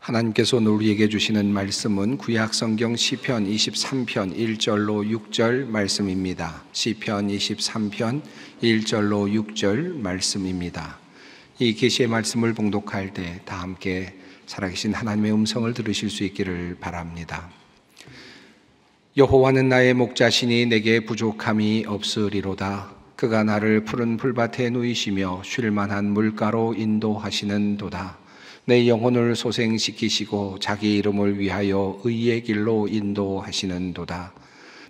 하나님께서 오늘 우리에게 주시는 말씀은 구약성경 시편 23편 1절로 6절 말씀입니다. 시편 23편 1절로 6절 말씀입니다. 이 계시의 말씀을 봉독할 때 다 함께 살아계신 하나님의 음성을 들으실 수 있기를 바랍니다. 여호와는 나의 목자시니 내게 부족함이 없으리로다. 그가 나를 푸른 풀밭에 누이시며 쉴만한 물가로 인도하시는도다. 내 영혼을 소생시키시고 자기 이름을 위하여 의의 길로 인도하시는도다.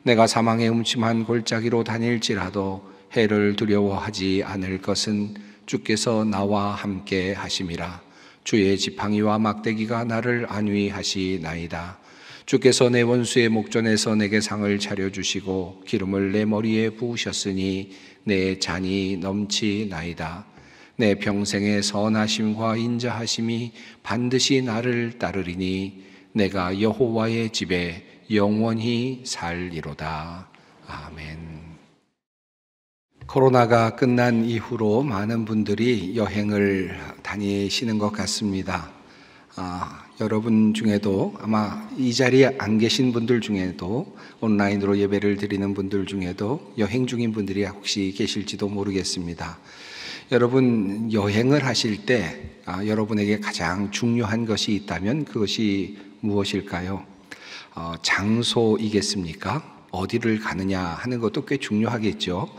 내가 사망의 음침한 골짜기로 다닐지라도 해를 두려워하지 않을 것은 주께서 나와 함께 하심이라. 주의 지팡이와 막대기가 나를 안위하시나이다. 주께서 내 원수의 목전에서 내게 상을 차려주시고 기름을 내 머리에 부으셨으니 내 잔이 넘치나이다. 내 평생의 선하심과 인자하심이 반드시 나를 따르리니 내가 여호와의 집에 영원히 살리로다. 아멘. 코로나가 끝난 이후로 많은 분들이 여행을 다니시는 것 같습니다. 여러분 중에도 아마 이 자리에 안 계신 분들 중에도 온라인으로 예배를 드리는 분들 중에도 여행 중인 분들이 혹시 계실지도 모르겠습니다. 여러분 여행을 하실 때 여러분에게 가장 중요한 것이 있다면 그것이 무엇일까요? 장소이겠습니까? 어디를 가느냐 하는 것도 꽤 중요하겠죠.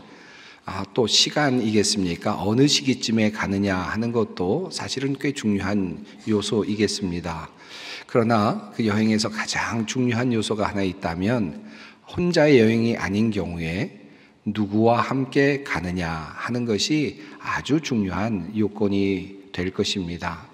또 시간이겠습니까? 어느 시기쯤에 가느냐 하는 것도 사실은 꽤 중요한 요소이겠습니다. 그러나 그 여행에서 가장 중요한 요소가 하나 있다면 혼자의 여행이 아닌 경우에 누구와 함께 가느냐 하는 것이 아주 중요한 요건이 될 것입니다.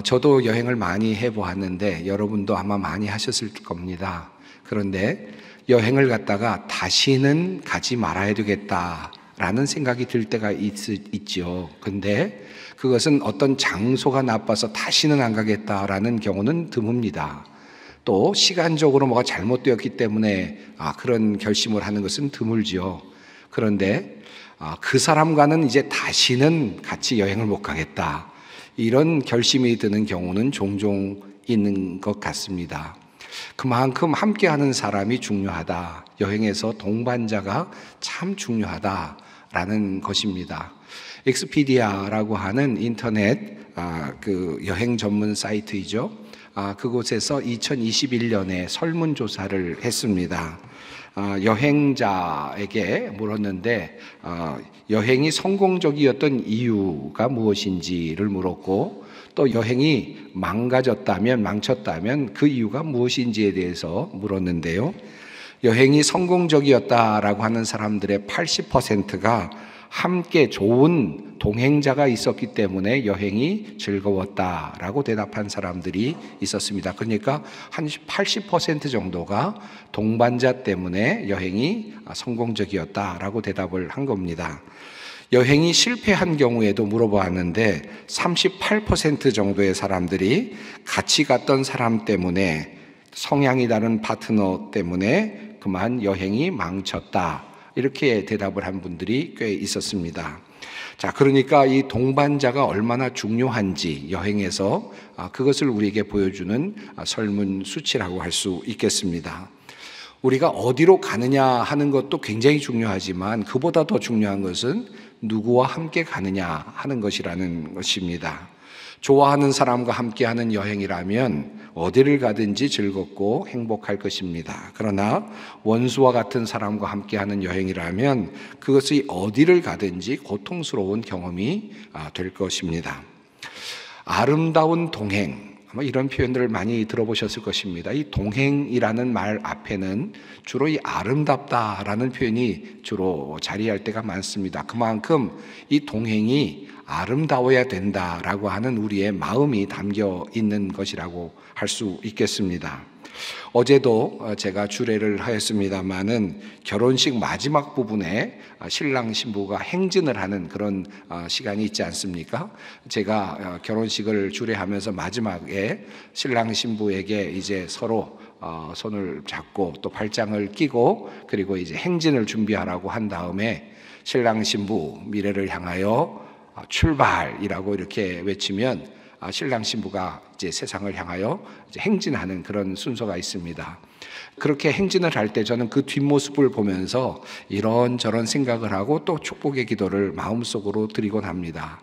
저도 여행을 많이 해보았는데 여러분도 아마 많이 하셨을 겁니다. 그런데 여행을 갔다가 다시는 가지 말아야 되겠다라는 생각이 들 때가 있죠. 근데 그것은 어떤 장소가 나빠서 다시는 안 가겠다라는 경우는 드뭅니다. 또 시간적으로 뭐가 잘못되었기 때문에 그런 결심을 하는 것은 드물지요. 그런데 그 사람과는 이제 다시는 같이 여행을 못 가겠다, 이런 결심이 드는 경우는 종종 있는 것 같습니다. 그만큼 함께하는 사람이 중요하다, 여행에서 동반자가 참 중요하다라는 것입니다. 엑스피디아라고 하는 인터넷 그 여행 전문 사이트이죠. 그곳에서 2021년에 설문조사를 했습니다. 여행자에게 물었는데 여행이 성공적이었던 이유가 무엇인지를 물었고, 또 여행이 망쳤다면 그 이유가 무엇인지에 대해서 물었는데요. 여행이 성공적이었다라고 하는 사람들의 80%가 함께 좋은 동행자가 있었기 때문에 여행이 즐거웠다라고 대답한 사람들이 있었습니다. 그러니까 한 80% 정도가 동반자 때문에 여행이 성공적이었다라고 대답을 한 겁니다. 여행이 실패한 경우에도 물어보았는데 38% 정도의 사람들이 같이 갔던 사람 때문에, 성향이 다른 파트너 때문에 그만 여행이 망쳤다, 이렇게 대답을 한 분들이 꽤 있었습니다. 자, 그러니까 이 동반자가 얼마나 중요한지 여행에서 그것을 우리에게 보여주는 설문 수치라고 할 수 있겠습니다. 우리가 어디로 가느냐 하는 것도 굉장히 중요하지만 그보다 더 중요한 것은 누구와 함께 가느냐 하는 것이라는 것입니다. 좋아하는 사람과 함께하는 여행이라면 어디를 가든지 즐겁고 행복할 것입니다. 그러나 원수와 같은 사람과 함께하는 여행이라면 그것이 어디를 가든지 고통스러운 경험이 될 것입니다. 아름다운 동행, 아마 이런 표현들을 많이 들어보셨을 것입니다. 이 동행이라는 말 앞에는 주로 이 아름답다라는 표현이 주로 자리할 때가 많습니다. 그만큼 이 동행이 아름다워야 된다라고 하는 우리의 마음이 담겨 있는 것이라고 할 수 있겠습니다. 어제도 제가 주례를 하였습니다마는 결혼식 마지막 부분에 신랑 신부가 행진을 하는 그런 시간이 있지 않습니까? 제가 결혼식을 주례하면서 마지막에 신랑 신부에게 이제 서로 손을 잡고 또 발장을 끼고 그리고 이제 행진을 준비하라고 한 다음에 신랑 신부 미래를 향하여 출발이라고 이렇게 외치면 신랑 신부가 이제 세상을 향하여 이제 행진하는 그런 순서가 있습니다. 그렇게 행진을 할 때 저는 그 뒷모습을 보면서 이런저런 생각을 하고 또 축복의 기도를 마음속으로 드리곤 합니다.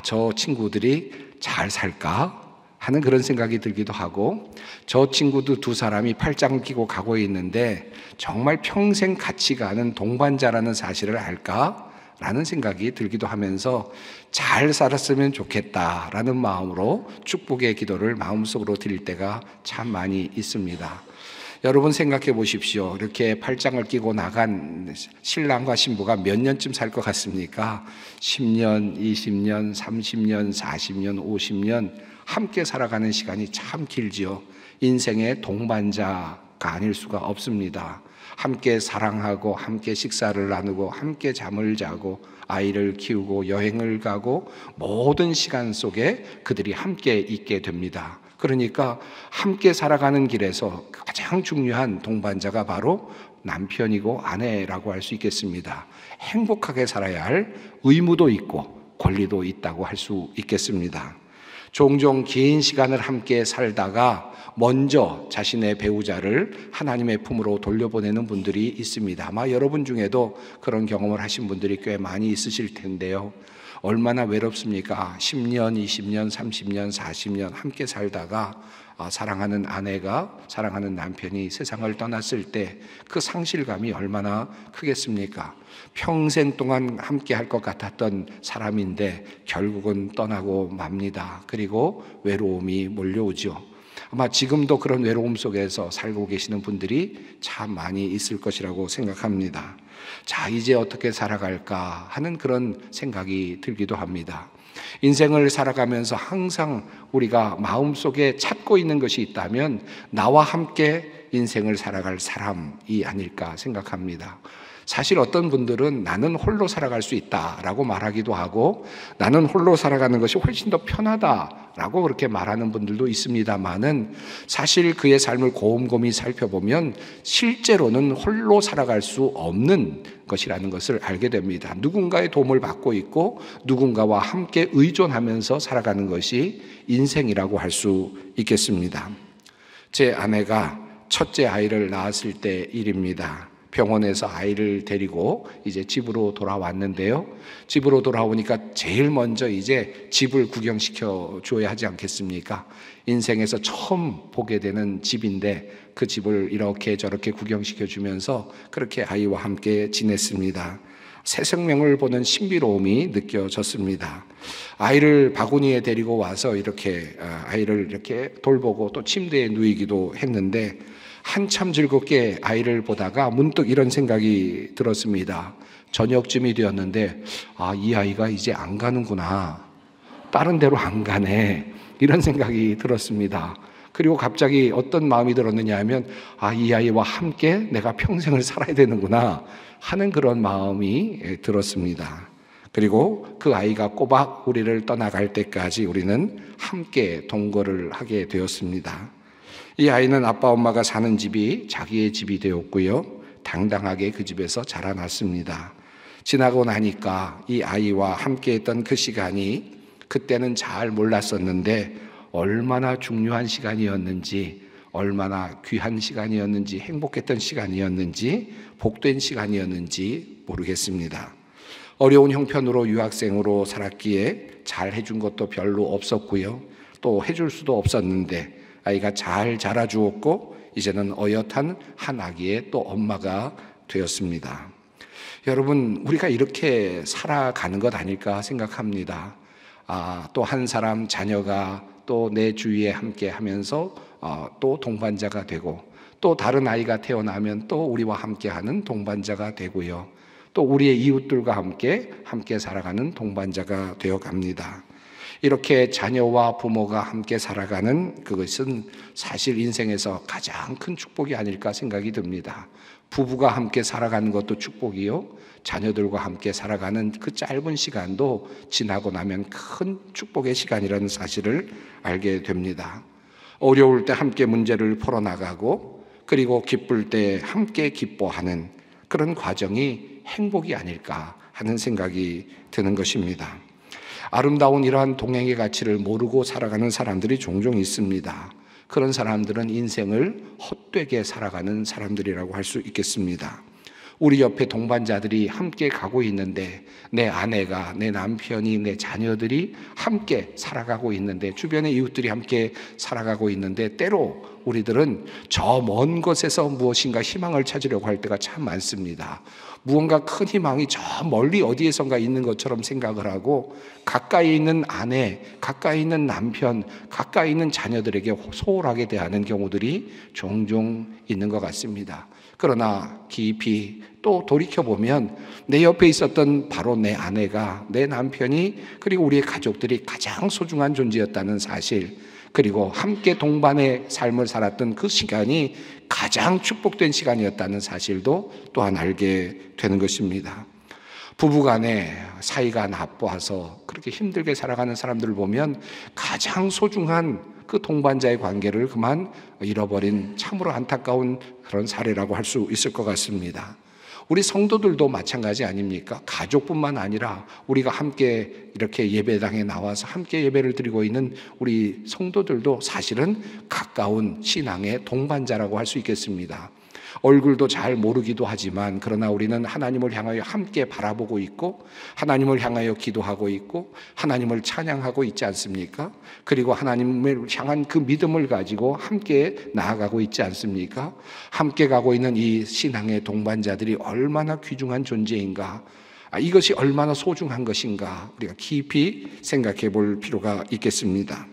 저 친구들이 잘 살까 하는 그런 생각이 들기도 하고, 저 친구도 두 사람이 팔짱을 끼고 가고 있는데 정말 평생 같이 가는 동반자라는 사실을 알까? 라는 생각이 들기도 하면서 잘 살았으면 좋겠다라는 마음으로 축복의 기도를 마음속으로 드릴 때가 참 많이 있습니다. 여러분 생각해 보십시오. 이렇게 팔짱을 끼고 나간 신랑과 신부가 몇 년쯤 살 것 같습니까? 10년, 20년, 30년, 40년, 50년 함께 살아가는 시간이 참 길지요. 인생의 동반자가 아닐 수가 없습니다. 함께 사랑하고 함께 식사를 나누고 함께 잠을 자고 아이를 키우고 여행을 가고 모든 시간 속에 그들이 함께 있게 됩니다. 그러니까 함께 살아가는 길에서 가장 중요한 동반자가 바로 남편이고 아내라고 할 수 있겠습니다. 행복하게 살아야 할 의무도 있고 권리도 있다고 할 수 있겠습니다. 종종 긴 시간을 함께 살다가 먼저 자신의 배우자를 하나님의 품으로 돌려보내는 분들이 있습니다. 아마 여러분 중에도 그런 경험을 하신 분들이 꽤 많이 있으실 텐데요. 얼마나 외롭습니까? 10년, 20년, 30년, 40년 함께 살다가 사랑하는 아내가, 사랑하는 남편이 세상을 떠났을 때 그 상실감이 얼마나 크겠습니까? 평생 동안 함께 할 것 같았던 사람인데 결국은 떠나고 맙니다. 그리고 외로움이 몰려오죠. 아마 지금도 그런 외로움 속에서 살고 계시는 분들이 참 많이 있을 것이라고 생각합니다. 자, 이제 어떻게 살아갈까 하는 그런 생각이 들기도 합니다. 인생을 살아가면서 항상 우리가 마음속에 찾고 있는 것이 있다면 나와 함께 인생을 살아갈 사람이 아닐까 생각합니다. 사실 어떤 분들은 나는 홀로 살아갈 수 있다라고 말하기도 하고 나는 홀로 살아가는 것이 훨씬 더 편하다라고 그렇게 말하는 분들도 있습니다만은 사실 그의 삶을 곰곰이 살펴보면 실제로는 홀로 살아갈 수 없는 것이라는 것을 알게 됩니다. 누군가의 도움을 받고 있고 누군가와 함께 의존하면서 살아가는 것이 인생이라고 할 수 있겠습니다. 제 아내가 첫째 아이를 낳았을 때 일입니다. 병원에서 아이를 데리고 이제 집으로 돌아왔는데요. 집으로 돌아오니까 제일 먼저 이제 집을 구경시켜 줘야 하지 않겠습니까? 인생에서 처음 보게 되는 집인데 그 집을 이렇게 저렇게 구경시켜 주면서 그렇게 아이와 함께 지냈습니다. 새 생명을 보는 신비로움이 느껴졌습니다. 아이를 바구니에 데리고 와서 이렇게 아이를 이렇게 돌보고 또 침대에 누이기도 했는데 한참 즐겁게 아이를 보다가 문득 이런 생각이 들었습니다. 저녁쯤이 되었는데 이 아이가 이제 안 가는구나. 다른 데로 안 가네. 이런 생각이 들었습니다. 그리고 갑자기 어떤 마음이 들었느냐 하면 이 아이와 함께 내가 평생을 살아야 되는구나 하는 그런 마음이 들었습니다. 그리고 그 아이가 꼬박 우리를 떠나갈 때까지 우리는 함께 동거를 하게 되었습니다. 이 아이는 아빠 엄마가 사는 집이 자기의 집이 되었고요. 당당하게 그 집에서 자라났습니다. 지나고 나니까 이 아이와 함께했던 그 시간이 그때는 잘 몰랐었는데 얼마나 중요한 시간이었는지, 얼마나 귀한 시간이었는지, 행복했던 시간이었는지, 복된 시간이었는지 모르겠습니다. 어려운 형편으로 유학생으로 살았기에 잘 해준 것도 별로 없었고요. 또 해줄 수도 없었는데 아이가 잘 자라주었고 이제는 어엿한 한 아기의 또 엄마가 되었습니다. 여러분, 우리가 이렇게 살아가는 것 아닐까 생각합니다. 또 한 사람 자녀가 또 내 주위에 함께 하면서 또 동반자가 되고 또 다른 아이가 태어나면 또 우리와 함께하는 동반자가 되고요. 또 우리의 이웃들과 함께 살아가는 동반자가 되어갑니다. 이렇게 자녀와 부모가 함께 살아가는 그것은 사실 인생에서 가장 큰 축복이 아닐까 생각이 듭니다. 부부가 함께 살아가는 것도 축복이요, 자녀들과 함께 살아가는 그 짧은 시간도 지나고 나면 큰 축복의 시간이라는 사실을 알게 됩니다. 어려울 때 함께 문제를 풀어나가고 그리고 기쁠 때 함께 기뻐하는 그런 과정이 행복이 아닐까 하는 생각이 드는 것입니다. 아름다운 이러한 동행의 가치를 모르고 살아가는 사람들이 종종 있습니다. 그런 사람들은 인생을 헛되게 살아가는 사람들이라고 할 수 있겠습니다. 우리 옆에 동반자들이 함께 가고 있는데, 내 아내가, 내 남편이, 내 자녀들이 함께 살아가고 있는데, 주변의 이웃들이 함께 살아가고 있는데, 때로 우리들은 저 먼 곳에서 무엇인가 희망을 찾으려고 할 때가 참 많습니다. 무언가 큰 희망이 저 멀리 어디에선가 있는 것처럼 생각을 하고, 가까이 있는 아내, 가까이 있는 남편, 가까이 있는 자녀들에게 소홀하게 대하는 경우들이 종종 있는 것 같습니다. 그러나 깊이 또 돌이켜보면 내 옆에 있었던 바로 내 아내가, 내 남편이, 그리고 우리의 가족들이 가장 소중한 존재였다는 사실, 그리고 함께 동반의 삶을 살았던 그 시간이 가장 축복된 시간이었다는 사실도 또한 알게 되는 것입니다. 부부간에 사이가 나빠서 그렇게 힘들게 살아가는 사람들을 보면 가장 소중한 그 동반자의 관계를 그만 잃어버린 참으로 안타까운 그런 사례라고 할 수 있을 것 같습니다. 우리 성도들도 마찬가지 아닙니까? 가족뿐만 아니라 우리가 함께 이렇게 예배당에 나와서 함께 예배를 드리고 있는 우리 성도들도 사실은 가까운 신앙의 동반자라고 할 수 있겠습니다. 얼굴도 잘 모르기도 하지만, 그러나 우리는 하나님을 향하여 함께 바라보고 있고, 하나님을 향하여 기도하고 있고, 하나님을 찬양하고 있지 않습니까? 그리고 하나님을 향한 그 믿음을 가지고 함께 나아가고 있지 않습니까? 함께 가고 있는 이 신앙의 동반자들이 얼마나 귀중한 존재인가, 이것이 얼마나 소중한 것인가, 우리가 깊이 생각해 볼 필요가 있겠습니다.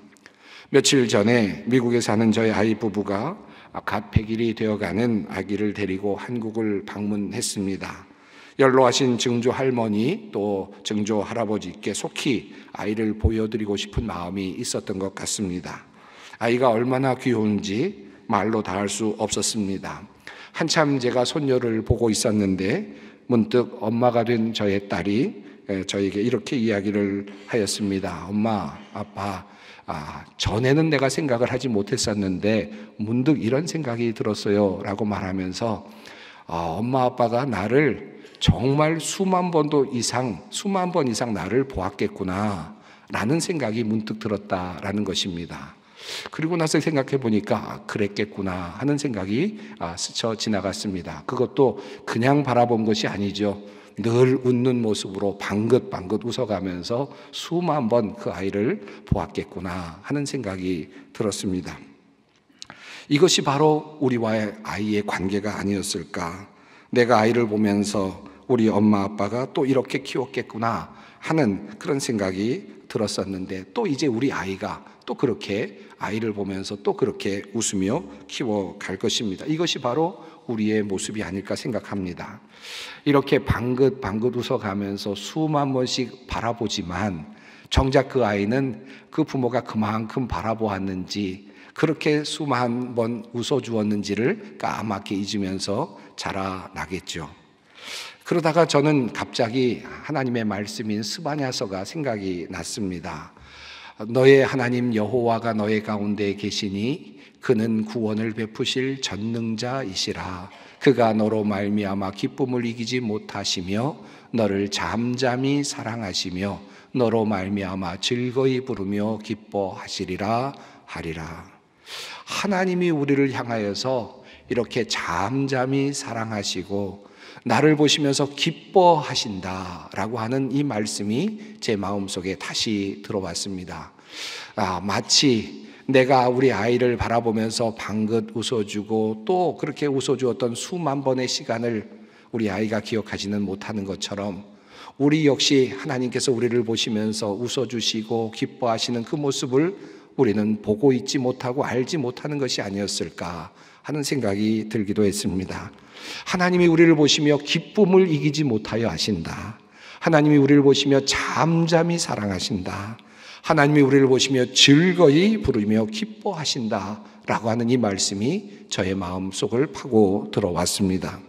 며칠 전에 미국에 사는 저희 아이 부부가 갓 100일이 되어가는 아기를 데리고 한국을 방문했습니다. 연로하신 증조 할머니 또 증조 할아버지께 속히 아이를 보여드리고 싶은 마음이 있었던 것 같습니다. 아이가 얼마나 귀여운지 말로 다 할 수 없었습니다. 한참 제가 손녀를 보고 있었는데 문득 엄마가 된 저의 딸이 저에게 이렇게 이야기를 하였습니다. 엄마, 아빠, 전에는 내가 생각을 하지 못했었는데 문득 이런 생각이 들었어요 라고 말하면서 엄마 아빠가 나를 정말 수만 번 이상 나를 보았겠구나 라는 생각이 문득 들었다라는 것입니다. 그리고 나서 생각해 보니까 그랬겠구나 하는 생각이 스쳐 지나갔습니다. 그것도 그냥 바라본 것이 아니죠. 늘 웃는 모습으로 방긋방긋 웃어가면서 수만 번 그 아이를 보았겠구나 하는 생각이 들었습니다. 이것이 바로 우리와의 아이의 관계가 아니었을까? 내가 아이를 보면서 우리 엄마 아빠가 또 이렇게 키웠겠구나 하는 그런 생각이 들었었는데, 또 이제 우리 아이가 또 그렇게 아이를 보면서 또 그렇게 웃으며 키워갈 것입니다. 이것이 바로 우리의 모습이 아닐까 생각합니다. 이렇게 방긋방긋 웃어가면서 수만 번씩 바라보지만 정작 그 아이는 그 부모가 그만큼 바라보았는지, 그렇게 수만 번 웃어주었는지를 까맣게 잊으면서 자라나겠죠. 그러다가 저는 갑자기 하나님의 말씀인 스바냐서가 생각이 났습니다. 너의 하나님 여호와가 너의 가운데 계시니 그는 구원을 베푸실 전능자이시라. 그가 너로 말미암아 기쁨을 이기지 못하시며 너를 잠잠히 사랑하시며 너로 말미암아 즐거이 부르며 기뻐하시리라 하리라. 하나님이 우리를 향하여서 이렇게 잠잠히 사랑하시고 나를 보시면서 기뻐하신다라고 하는 이 말씀이 제 마음속에 다시 들어왔습니다. 마치 내가 우리 아이를 바라보면서 방긋 웃어주고 또 그렇게 웃어주었던 수만 번의 시간을 우리 아이가 기억하지는 못하는 것처럼, 우리 역시 하나님께서 우리를 보시면서 웃어주시고 기뻐하시는 그 모습을 우리는 보고 있지 못하고 알지 못하는 것이 아니었을까 하는 생각이 들기도 했습니다. 하나님이 우리를 보시며 기쁨을 이기지 못하여 하신다. 하나님이 우리를 보시며 잠잠히 사랑하신다. 하나님이 우리를 보시며 즐거이 부르며 기뻐하신다 라고 하는 이 말씀이 저의 마음속을 파고 들어왔습니다.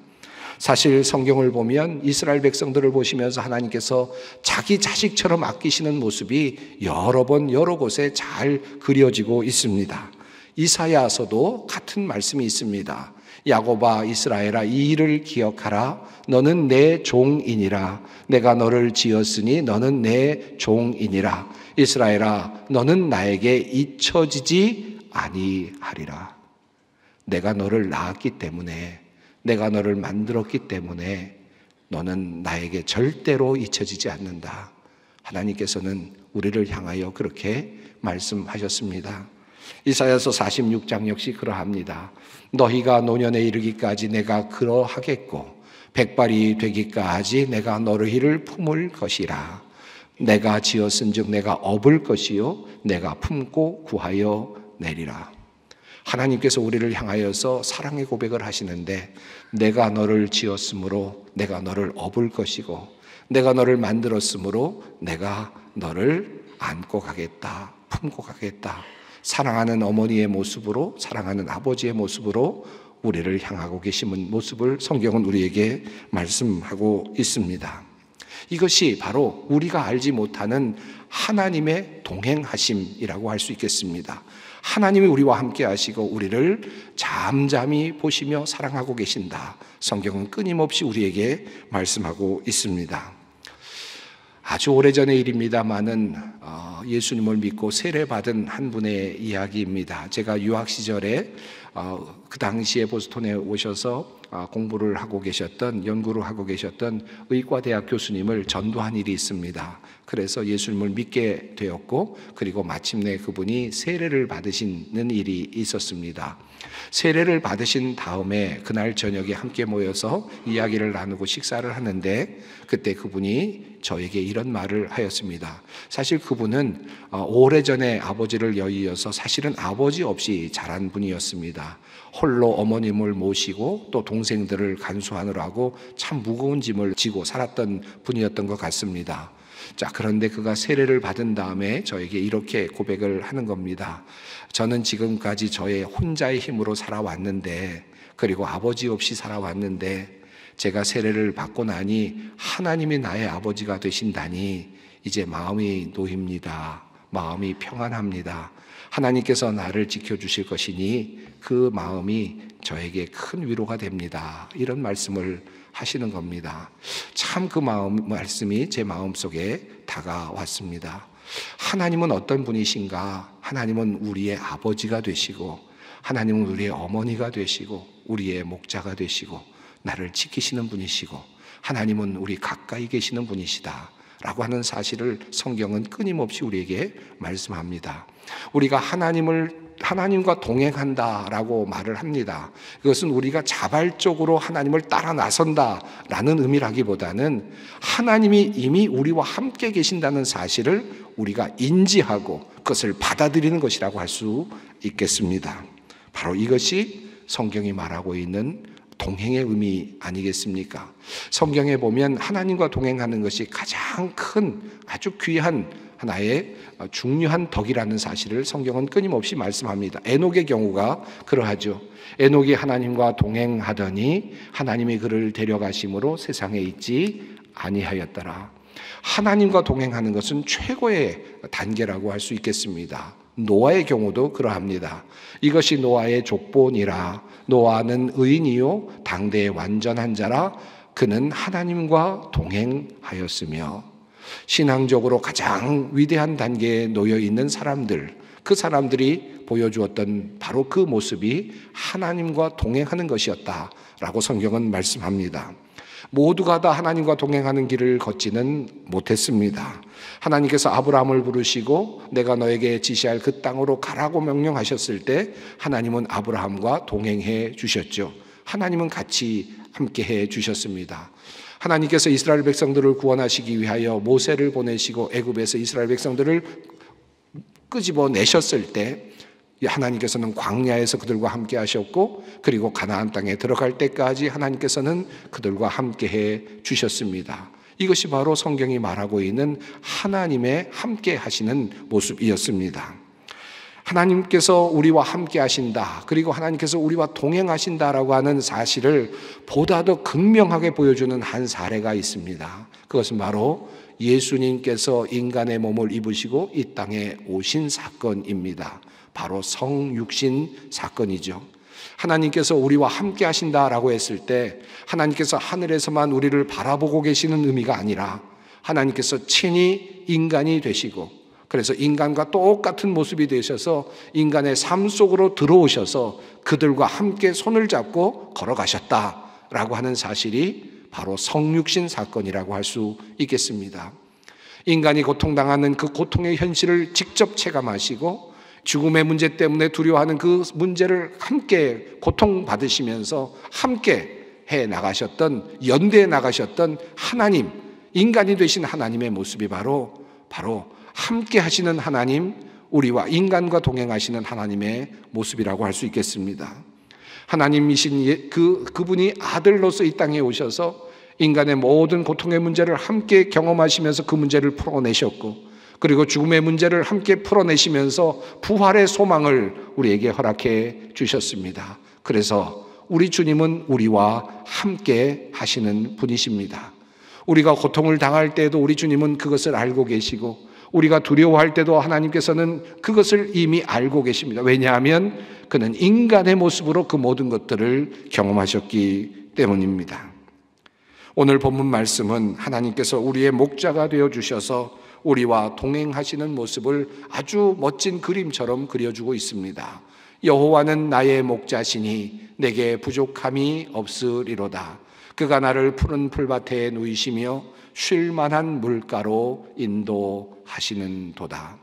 사실 성경을 보면 이스라엘 백성들을 보시면서 하나님께서 자기 자식처럼 아끼시는 모습이 여러 번 여러 곳에 잘 그려지고 있습니다. 이사야서도 같은 말씀이 있습니다. 야곱아 이스라엘아 이 일을 기억하라. 너는 내 종이니라. 내가 너를 지었으니 너는 내 종이니라. 이스라엘아 너는 나에게 잊혀지지 아니하리라. 내가 너를 낳았기 때문에, 내가 너를 만들었기 때문에 너는 나에게 절대로 잊혀지지 않는다. 하나님께서는 우리를 향하여 그렇게 말씀하셨습니다. 이사야서 46장 역시 그러합니다. 너희가 노년에 이르기까지 내가 그러하겠고 백발이 되기까지 내가 너희를 품을 것이라. 내가 지었은즉 내가 업을 것이요 내가 품고 구하여 내리라. 하나님께서 우리를 향하여서 사랑의 고백을 하시는데, 내가 너를 지었으므로 내가 너를 업을 것이고 내가 너를 만들었으므로 내가 너를 안고 가겠다, 품고 가겠다. 사랑하는 어머니의 모습으로, 사랑하는 아버지의 모습으로 우리를 향하고 계신 모습을 성경은 우리에게 말씀하고 있습니다. 이것이 바로 우리가 알지 못하는 하나님의 동행하심이라고 할 수 있겠습니다. 하나님이 우리와 함께 하시고 우리를 잠잠히 보시며 사랑하고 계신다. 성경은 끊임없이 우리에게 말씀하고 있습니다. 아주 오래전의 일입니다마는 예수님을 믿고 세례받은 한 분의 이야기입니다. 제가 유학 시절에 그 당시에 보스턴에 오셔서 공부를 하고 계셨던, 연구를 하고 계셨던 의과대학 교수님을 전도한 일이 있습니다. 그래서 예수님을 믿게 되었고, 그리고 마침내 그분이 세례를 받으시는 일이 있었습니다. 세례를 받으신 다음에 그날 저녁에 함께 모여서 이야기를 나누고 식사를 하는데, 그때 그분이 저에게 이런 말을 하였습니다. 사실 그분은 오래전에 아버지를 여의어서 사실은 아버지 없이 자란 분이었습니다. 홀로 어머님을 모시고 또 동생들을 간수하느라고 참 무거운 짐을 지고 살았던 분이었던 것 같습니다. 자, 그런데 그가 세례를 받은 다음에 저에게 이렇게 고백을 하는 겁니다. 저는 지금까지 저의 혼자의 힘으로 살아왔는데, 그리고 아버지 없이 살아왔는데, 제가 세례를 받고 나니 하나님이 나의 아버지가 되신다니 이제 마음이 놓입니다. 마음이 평안합니다. 하나님께서 나를 지켜주실 것이니 그 마음이 저에게 큰 위로가 됩니다. 이런 말씀을 하시는 겁니다. 참 그 말씀이 제 마음속에 다가왔습니다. 하나님은 어떤 분이신가? 하나님은 우리의 아버지가 되시고, 하나님은 우리의 어머니가 되시고, 우리의 목자가 되시고, 나를 지키시는 분이시고, 하나님은 우리 가까이 계시는 분이시다 라고 하는 사실을 성경은 끊임없이 우리에게 말씀합니다. 우리가 하나님과 동행한다라고 말을 합니다. 그것은 우리가 자발적으로 하나님을 따라 나선다라는 의미라기보다는 하나님이 이미 우리와 함께 계신다는 사실을 우리가 인지하고 그것을 받아들이는 것이라고 할 수 있겠습니다. 바로 이것이 성경이 말하고 있는 동행의 의미 아니겠습니까? 성경에 보면 하나님과 동행하는 것이 가장 큰, 아주 귀한 하나의 중요한 덕이라는 사실을 성경은 끊임없이 말씀합니다. 에녹의 경우가 그러하죠. 에녹이 하나님과 동행하더니 하나님이 그를 데려가심으로 세상에 있지 아니하였더라. 하나님과 동행하는 것은 최고의 단계라고 할 수 있겠습니다. 노아의 경우도 그러합니다. 이것이 노아의 족본이라. 노아는 의인이요 당대의 완전한 자라. 그는 하나님과 동행하였으며. 신앙적으로 가장 위대한 단계에 놓여 있는 사람들, 그 사람들이 보여주었던 바로 그 모습이 하나님과 동행하는 것이었다라고 성경은 말씀합니다. 모두가 다 하나님과 동행하는 길을 걷지는 못했습니다. 하나님께서 아브라함을 부르시고 내가 너에게 지시할 그 땅으로 가라고 명령하셨을 때 하나님은 아브라함과 동행해 주셨죠. 하나님은 같이 함께해 주셨습니다. 하나님께서 이스라엘 백성들을 구원하시기 위하여 모세를 보내시고 애굽에서 이스라엘 백성들을 끄집어 내셨을 때 하나님께서는 광야에서 그들과 함께 하셨고, 그리고 가나안 땅에 들어갈 때까지 하나님께서는 그들과 함께 해 주셨습니다. 이것이 바로 성경이 말하고 있는 하나님의 함께 하시는 모습이었습니다. 하나님께서 우리와 함께 하신다, 그리고 하나님께서 우리와 동행하신다라고 하는 사실을 보다 더 극명하게 보여주는 한 사례가 있습니다. 그것은 바로 예수님께서 인간의 몸을 입으시고 이 땅에 오신 사건입니다. 바로 성육신 사건이죠. 하나님께서 우리와 함께 하신다라고 했을 때 하나님께서 하늘에서만 우리를 바라보고 계시는 의미가 아니라 하나님께서 친히 인간이 되시고 그래서 인간과 똑같은 모습이 되셔서 인간의 삶 속으로 들어오셔서 그들과 함께 손을 잡고 걸어가셨다라고 하는 사실이 바로 성육신 사건이라고 할 수 있겠습니다. 인간이 고통당하는 그 고통의 현실을 직접 체감하시고 죽음의 문제 때문에 두려워하는 그 문제를 함께 고통받으시면서 함께 해 나가셨던, 연대해 나가셨던 하나님, 인간이 되신 하나님의 모습이 바로 함께 하시는 하나님, 우리와 인간과 동행하시는 하나님의 모습이라고 할 수 있겠습니다. 하나님이신 그분이 아들로서 이 땅에 오셔서 인간의 모든 고통의 문제를 함께 경험하시면서 그 문제를 풀어내셨고 그리고 죽음의 문제를 함께 풀어내시면서 부활의 소망을 우리에게 허락해 주셨습니다. 그래서 우리 주님은 우리와 함께 하시는 분이십니다. 우리가 고통을 당할 때에도 우리 주님은 그것을 알고 계시고 우리가 두려워할 때도 하나님께서는 그것을 이미 알고 계십니다. 왜냐하면 그는 인간의 모습으로 그 모든 것들을 경험하셨기 때문입니다. 오늘 본문 말씀은 하나님께서 우리의 목자가 되어주셔서 우리와 동행하시는 모습을 아주 멋진 그림처럼 그려주고 있습니다. 여호와는 나의 목자시니 내게 부족함이 없으리로다. 그가 나를 푸른 풀밭에 누이시며 쉴 만한 물가로 인도하시는 도다.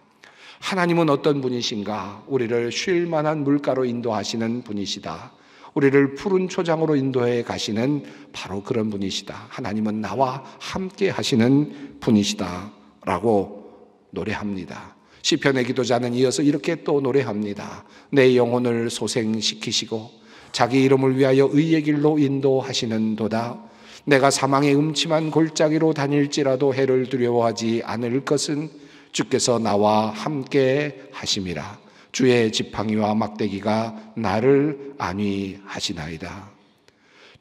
하나님은 어떤 분이신가? 우리를 쉴 만한 물가로 인도하시는 분이시다. 우리를 푸른 초장으로 인도해 가시는 바로 그런 분이시다. 하나님은 나와 함께 하시는 분이시다 라고 노래합니다. 시편의 기도자는 이어서 이렇게 또 노래합니다. 내 영혼을 소생시키시고 자기 이름을 위하여 의의 길로 인도하시는 도다. 내가 사망의 음침한 골짜기로 다닐지라도 해를 두려워하지 않을 것은 주께서 나와 함께 하심이라. 주의 지팡이와 막대기가 나를 안위하시나이다.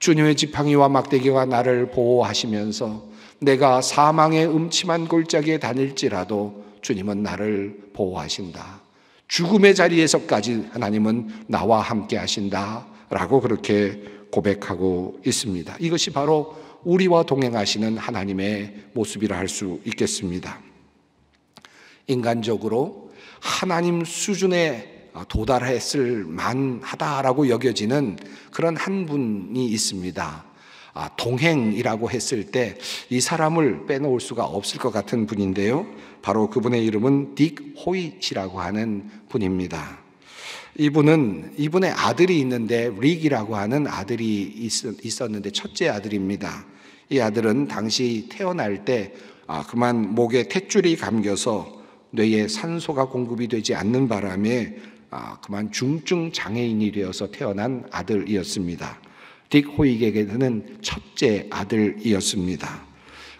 주님의 지팡이와 막대기가 나를 보호하시면서 내가 사망의 음침한 골짜기에 다닐지라도 주님은 나를 보호하신다. 죽음의 자리에서까지 하나님은 나와 함께 하신다 라고 그렇게 고백하고 있습니다. 이것이 바로 우리와 동행하시는 하나님의 모습이라 할 수 있겠습니다. 인간적으로 하나님 수준에 도달했을 만하다라고 여겨지는 그런 한 분이 있습니다. 동행이라고 했을 때 이 사람을 빼놓을 수가 없을 것 같은 분인데요. 바로 그분의 이름은 딕 호잇이라고 하는 분입니다. 이분의 아들이 있는데 릭이라고 하는 아들이 있었는데 첫째 아들입니다. 이 아들은 당시 태어날 때 그만 목에 탯줄이 감겨서 뇌에 산소가 공급이 되지 않는 바람에 그만 중증 장애인이 되어서 태어난 아들이었습니다. 딕 호익에게는 첫째 아들이었습니다.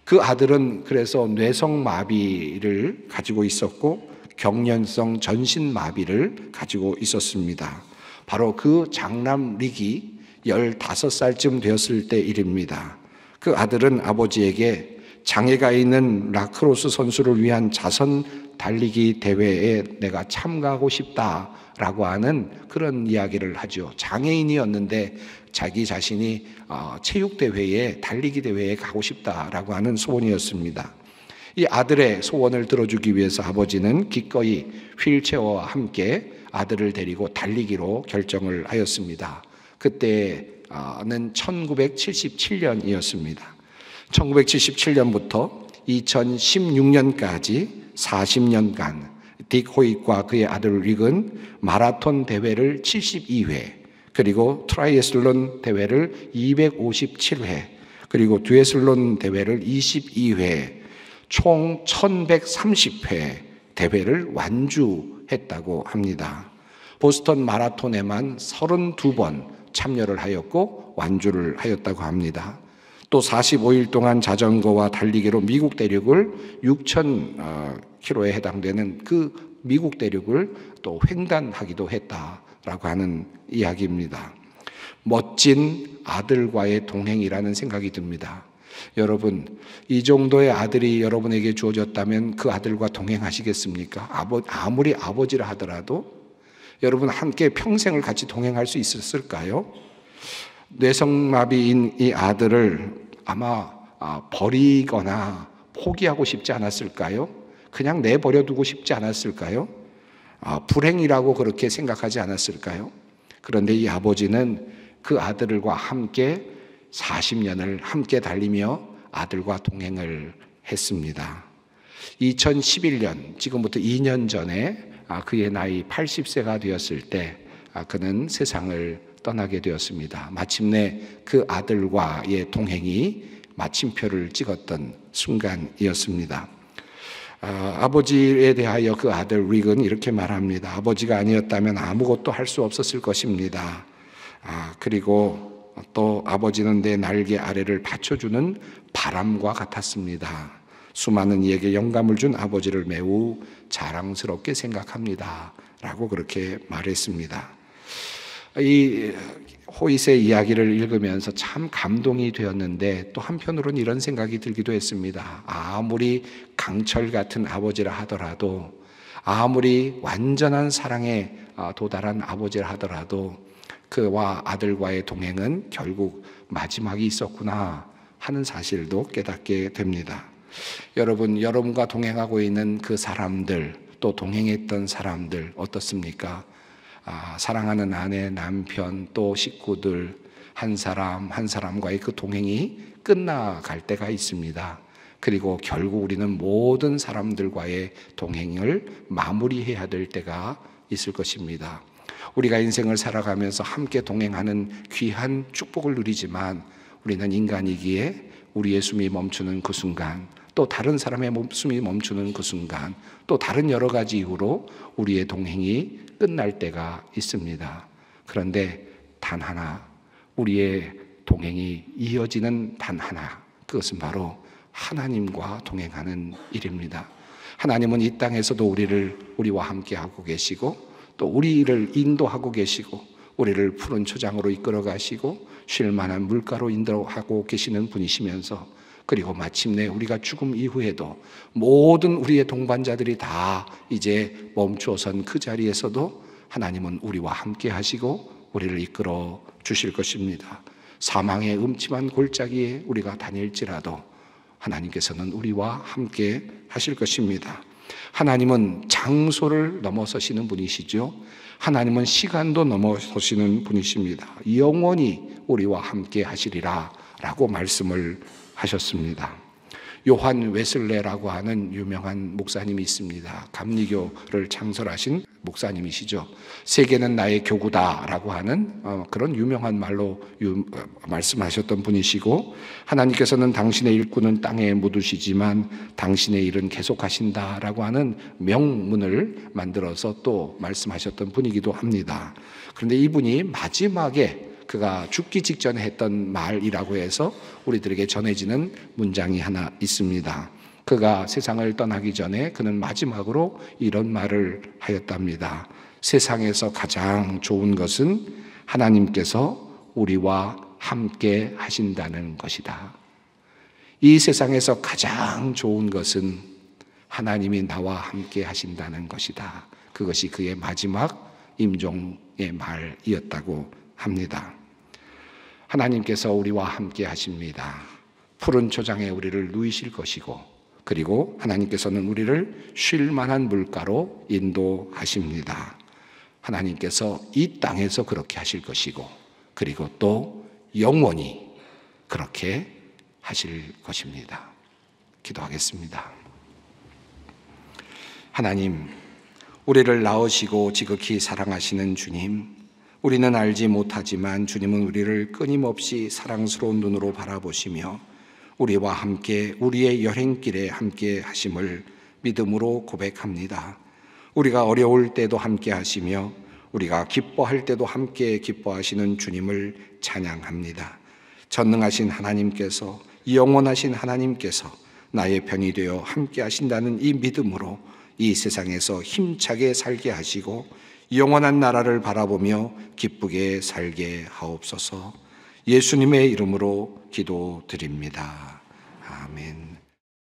그 아들은 그래서 뇌성마비를 가지고 있었고 경련성 전신마비를 가지고 있었습니다. 바로 그 장남 릭이 15살쯤 되었을 때 일입니다. 그 아들은 아버지에게 장애가 있는 라크로스 선수를 위한 자선 달리기 대회에 내가 참가하고 싶다라고 하는 그런 이야기를 하죠. 장애인이었는데 자기 자신이 체육대회에 달리기 대회에 가고 싶다라고 하는 소원이었습니다. 이 아들의 소원을 들어주기 위해서 아버지는 기꺼이 휠체어와 함께 아들을 데리고 달리기로 결정을 하였습니다. 그때는 1977년이었습니다. 1977년부터 2016년까지 40년간 딕 호잇과 그의 아들 릭은 마라톤 대회를 72회, 그리고 트라이애슬론 대회를 257회, 그리고 듀애슬론 대회를 22회, 총 1130회 대회를 완주했다고 합니다. 보스턴 마라톤에만 32번 참여를 하였고 완주를 하였다고 합니다. 또 45일 동안 자전거와 달리기로 미국 대륙을 6,000km에 해당되는 그 미국 대륙을 또 횡단하기도 했다라고 하는 이야기입니다. 멋진 아들과의 동행이라는 생각이 듭니다. 여러분, 이 정도의 아들이 여러분에게 주어졌다면 그 아들과 동행하시겠습니까? 아무리 아버지라 하더라도 여러분 함께 평생을 같이 동행할 수 있었을까요? 뇌성마비인 이 아들을 아마 버리거나 포기하고 싶지 않았을까요? 그냥 내버려두고 싶지 않았을까요? 불행이라고 그렇게 생각하지 않았을까요? 그런데 이 아버지는 그 아들과 함께 40년을 함께 달리며 아들과 동행을 했습니다. 2011년, 지금부터 2년 전에 그의 나이 80세가 되었을 때 그는 세상을 떠나게 되었습니다. 마침내 그 아들과의 동행이 마침표를 찍었던 순간이었습니다. 아버지에 대하여 그 아들 릭은 이렇게 말합니다. 아버지가 아니었다면 아무것도 할 수 없었을 것입니다. 그리고 또 아버지는 내 날개 아래를 받쳐주는 바람과 같았습니다. 수많은 이에게 영감을 준 아버지를 매우 자랑스럽게 생각합니다. 라고 그렇게 말했습니다. 이 호잇의 이야기를 읽으면서 참 감동이 되었는데 또 한편으로는 이런 생각이 들기도 했습니다. 아무리 강철 같은 아버지라 하더라도, 아무리 완전한 사랑에 도달한 아버지라 하더라도 그와 아들과의 동행은 결국 마지막이 있었구나 하는 사실도 깨닫게 됩니다. 여러분과 동행하고 있는 그 사람들, 또 동행했던 사람들 어떻습니까? 사랑하는 아내, 남편, 또 식구들 한 사람 한 사람과의 그 동행이 끝나갈 때가 있습니다. 그리고 결국 우리는 모든 사람들과의 동행을 마무리해야 될 때가 있을 것입니다. 우리가 인생을 살아가면서 함께 동행하는 귀한 축복을 누리지만 우리는 인간이기에 우리의 숨이 멈추는 그 순간, 또 다른 사람의 숨이 멈추는 그 순간, 또 다른 여러 가지 이유로 우리의 동행이 끝날 때가 있습니다. 그런데 단 하나, 우리의 동행이 이어지는 단 하나, 그것은 바로 하나님과 동행하는 일입니다. 하나님은 이 땅에서도 우리와 함께 하고 계시고, 또 우리를 인도하고 계시고, 우리를 푸른 초장으로 이끌어 가시고 쉴 만한 물가로 인도하고 계시는 분이시면서, 그리고 마침내 우리가 죽음 이후에도 모든 우리의 동반자들이 다 이제 멈추어선 그 자리에서도 하나님은 우리와 함께 하시고 우리를 이끌어 주실 것입니다. 사망의 음침한 골짜기에 우리가 다닐지라도 하나님께서는 우리와 함께 하실 것입니다. 하나님은 장소를 넘어서시는 분이시죠. 하나님은 시간도 넘어서시는 분이십니다. 영원히 우리와 함께 하시리라 라고 말씀을 하셨습니다. 요한 웨슬레라고 하는 유명한 목사님이 있습니다. 감리교를 창설하신 목사님이시죠. 세계는 나의 교구다라고 하는 그런 유명한 말로 말씀하셨던 분이시고, 하나님께서는 당신의 일꾼은 땅에 묻으시지만 당신의 일은 계속하신다라고 하는 명문을 만들어서 또 말씀하셨던 분이기도 합니다. 그런데 이분이 마지막에 그가 죽기 직전에 했던 말이라고 해서 우리들에게 전해지는 문장이 하나 있습니다. 그가 세상을 떠나기 전에 그는 마지막으로 이런 말을 하였답니다. 세상에서 가장 좋은 것은 하나님께서 우리와 함께 하신다는 것이다. 이 세상에서 가장 좋은 것은 하나님이 나와 함께 하신다는 것이다. 그것이 그의 마지막 임종의 말이었다고 합니다. 하나님께서 우리와 함께 하십니다. 푸른 초장에 우리를 누이실 것이고, 그리고 하나님께서는 우리를 쉴 만한 물가로 인도하십니다. 하나님께서 이 땅에서 그렇게 하실 것이고, 그리고 또 영원히 그렇게 하실 것입니다. 기도하겠습니다. 하나님, 우리를 낳으시고 지극히 사랑하시는 주님, 우리는 알지 못하지만 주님은 우리를 끊임없이 사랑스러운 눈으로 바라보시며 우리와 함께 우리의 여행길에 함께 하심을 믿음으로 고백합니다. 우리가 어려울 때도 함께 하시며 우리가 기뻐할 때도 함께 기뻐하시는 주님을 찬양합니다. 전능하신 하나님께서, 영원하신 하나님께서 나의 편이 되어 함께 하신다는 이 믿음으로 이 세상에서 힘차게 살게 하시고 영원한 나라를 바라보며 기쁘게 살게 하옵소서. 예수님의 이름으로 기도드립니다. 아멘.